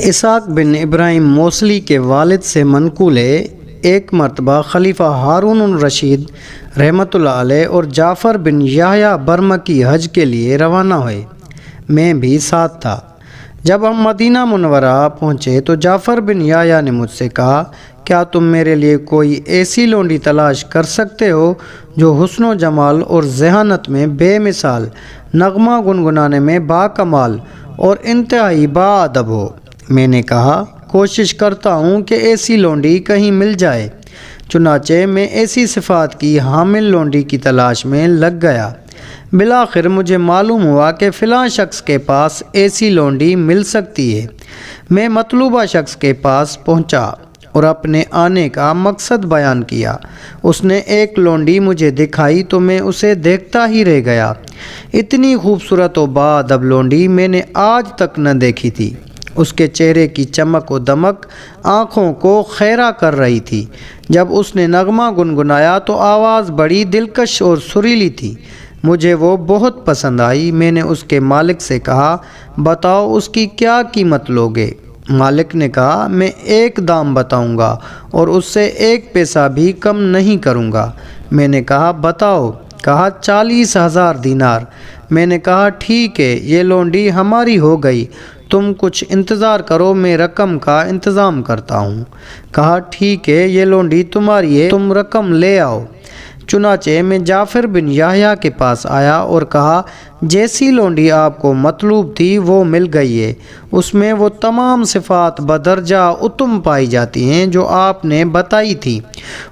اسحاق بن ابراہیم موصلی کے والد سے منقول ہے، ایک مرتبہ خلیفہ ہارون الرشید رحمۃ اللہ علیہ اور جعفر بن یحییٰ برمکی حج کے لیے روانہ ہوئے۔ میں بھی ساتھ تھا۔ جب ہم مدینہ منورہ پہنچے تو جعفر بن یحییٰ نے مجھ سے کہا، کیا تم میرے لیے کوئی ایسی لونڈی تلاش کر سکتے ہو جو حسن و جمال اور ذہانت میں بے مثال، نغمہ گنگنانے میں باکمال اور انتہائی باادب ہو؟ میں نے کہا، کوشش کرتا ہوں کہ ایسی لونڈی کہیں مل جائے۔ چنانچہ میں ایسی صفات کی حامل لونڈی کی تلاش میں لگ گیا۔ بالآخر مجھے معلوم ہوا کہ فلاں شخص کے پاس ایسی لونڈی مل سکتی ہے۔ میں مطلوبہ شخص کے پاس پہنچا اور اپنے آنے کا مقصد بیان کیا۔ اس نے ایک لونڈی مجھے دکھائی تو میں اسے دیکھتا ہی رہ گیا۔ اتنی خوبصورت و باادب لونڈی میں نے آج تک نہ دیکھی تھی۔ اس کے چہرے کی چمک و دمک آنکھوں کو خیرہ کر رہی تھی۔ جب اس نے نغمہ گنگنایا تو آواز بڑی دلکش اور سریلی تھی۔ مجھے وہ بہت پسند آئی۔ میں نے اس کے مالک سے کہا، بتاؤ اس کی کیا قیمت لوگے؟ مالک نے کہا، میں 1 دام بتاؤں گا اور اس سے 1 پیسہ بھی کم نہیں کروں گا۔ میں نے کہا، بتاؤ۔ کہا، 40,000 دینار۔ میں نے کہا، ٹھیک ہے، یہ لونڈی ہماری ہو گئی۔ تم کچھ انتظار کرو، میں رقم کا انتظام کرتا ہوں۔ کہا، ٹھیک ہے، یہ لونڈی تمہاری ہے، تم رقم لے آؤ۔ چنانچہ میں جعفر بن یحییٰ کے پاس آیا اور کہا، جیسی لونڈی آپ کو مطلوب تھی وہ مل گئی ہے۔ اس میں وہ تمام صفات بدرجہ اتم پائی جاتی ہیں جو آپ نے بتائی تھی۔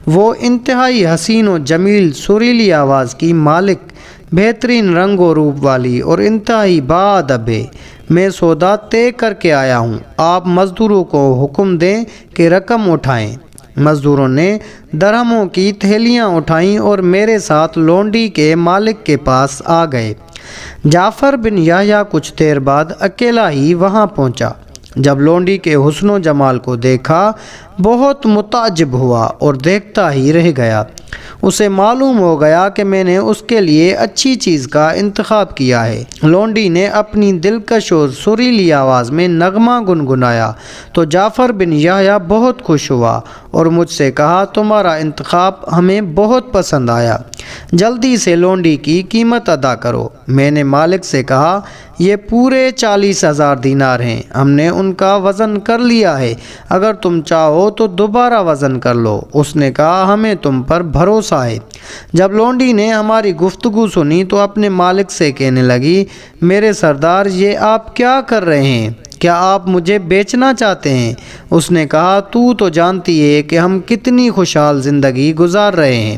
وہ انتہائی حسین و جمیل سریلی آواز کی مالک، بہترین رنگ و روپ والی اور انتہائی باادب ہے۔ میں سودا طے کر کے آیا ہوں۔ آپ مزدوروں کو حکم دیں کہ رقم اٹھائیں۔ مزدوروں نے درہموں کی تھیلیاں اٹھائیں اور میرے ساتھ لونڈی کے مالک کے پاس آ گئے۔ جعفر بن یحییٰ کچھ دیر بعد اکیلا ہی وہاں پہنچا۔ جب لونڈی کے حسن و جمال کو دیکھا بہت متعجب ہوا اور دیکھتا ہی رہ گیا۔ اسے معلوم ہو گیا کہ میں نے اس کے لیے اچھی چیز کا انتخاب کیا ہے۔ لونڈی نے اپنی دلکش اور سریلی آواز میں نغمہ گنگنایا تو جعفر بن یحییٰ بہت خوش ہوا اور مجھ سے کہا، تمہارا انتخاب ہمیں بہت پسند آیا، جلدی سے لونڈی کی قیمت ادا کرو۔ میں نے مالک سے کہا، یہ پورے 40,000 دینار ہیں، ہم نے ان کا وزن کر لیا ہے، اگر تم چاہو تو دوبارہ وزن کر لو۔ اس نے کہا، ہمیں تم پر بھروسہ ہے۔ جب لونڈی نے ہماری گفتگو سنی تو اپنے مالک سے کہنے لگی، میرے سردار، یہ آپ کیا کر رہے ہیں؟ کیا آپ مجھے بیچنا چاہتے ہیں؟ اس نے کہا، تو جانتی ہے کہ ہم کتنی خوشحال زندگی گزار رہے ہیں۔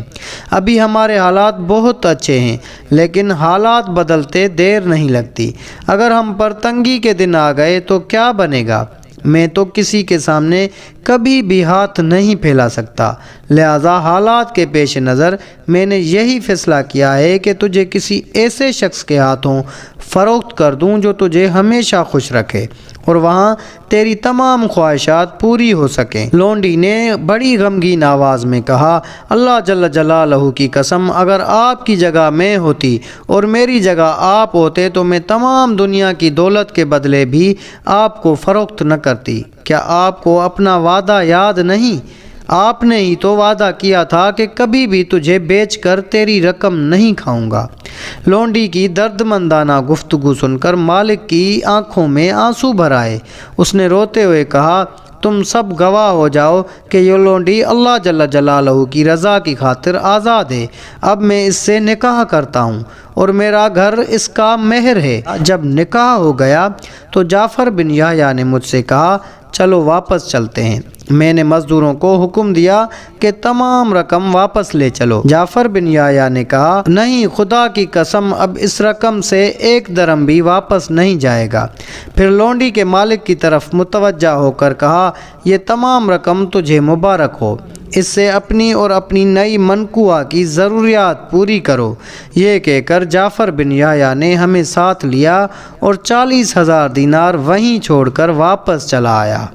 ابھی ہمارے حالات بہت اچھے ہیں، لیکن حالات بدلتے دیر نہیں لگتی۔ اگر ہم پر تنگی کے دن آ گئے تو کیا بنے گا؟ میں تو کسی کے سامنے کبھی بھی ہاتھ نہیں پھیلا سکتا، لہذا حالات کے پیش نظر میں نے یہی فیصلہ کیا ہے کہ تجھے کسی ایسے شخص کے ہاتھوں فروخت کر دوں جو تجھے ہمیشہ خوش رکھے اور وہاں تیری تمام خواہشات پوری ہو سکیں۔ لونڈی نے بڑی غمگین آواز میں کہا، اللہ جل جلالہ کی قسم، اگر آپ کی جگہ میں ہوتی اور میری جگہ آپ ہوتے تو میں تمام دنیا کی دولت کے بدلے بھی آپ کو فروخت نہ کرتی۔ کیا آپ کو اپنا وعدہ یاد نہیں؟ آپ نے ہی تو وعدہ کیا تھا کہ کبھی بھی تجھے بیچ کر تیری رقم نہیں کھاؤں گا۔ لونڈی کی دردمندانہ گفتگو سن کر مالک کی آنکھوں میں آنسو بھر آئے۔ اس نے روتے ہوئے کہا، تم سب گواہ ہو جاؤ کہ یہ لونڈی اللہ جل جلالہ کی رضا کی خاطر آزاد ہے۔ اب میں اس سے نکاح کرتا ہوں اور میرا گھر اس کا مہر ہے۔ جب نکاح ہو گیا تو جعفر بن یحییٰ نے مجھ سے کہا، چلو واپس چلتے ہیں۔ میں نے مزدوروں کو حکم دیا کہ تمام رقم واپس لے چلو۔ جعفر بن یحییٰ نے کہا، نہیں، خدا کی قسم، اب اس رقم سے 1 درہم بھی واپس نہیں جائے گا۔ پھر لونڈی کے مالک کی طرف متوجہ ہو کر کہا، یہ تمام رقم تجھے مبارک ہو، اس سے اپنی اور اپنی نئی منقوہ کی ضروریات پوری کرو۔ یہ کہہ کر جعفر بن یحییٰ نے ہمیں ساتھ لیا اور 40,000 دینار وہیں چھوڑ کر واپس چلا آیا۔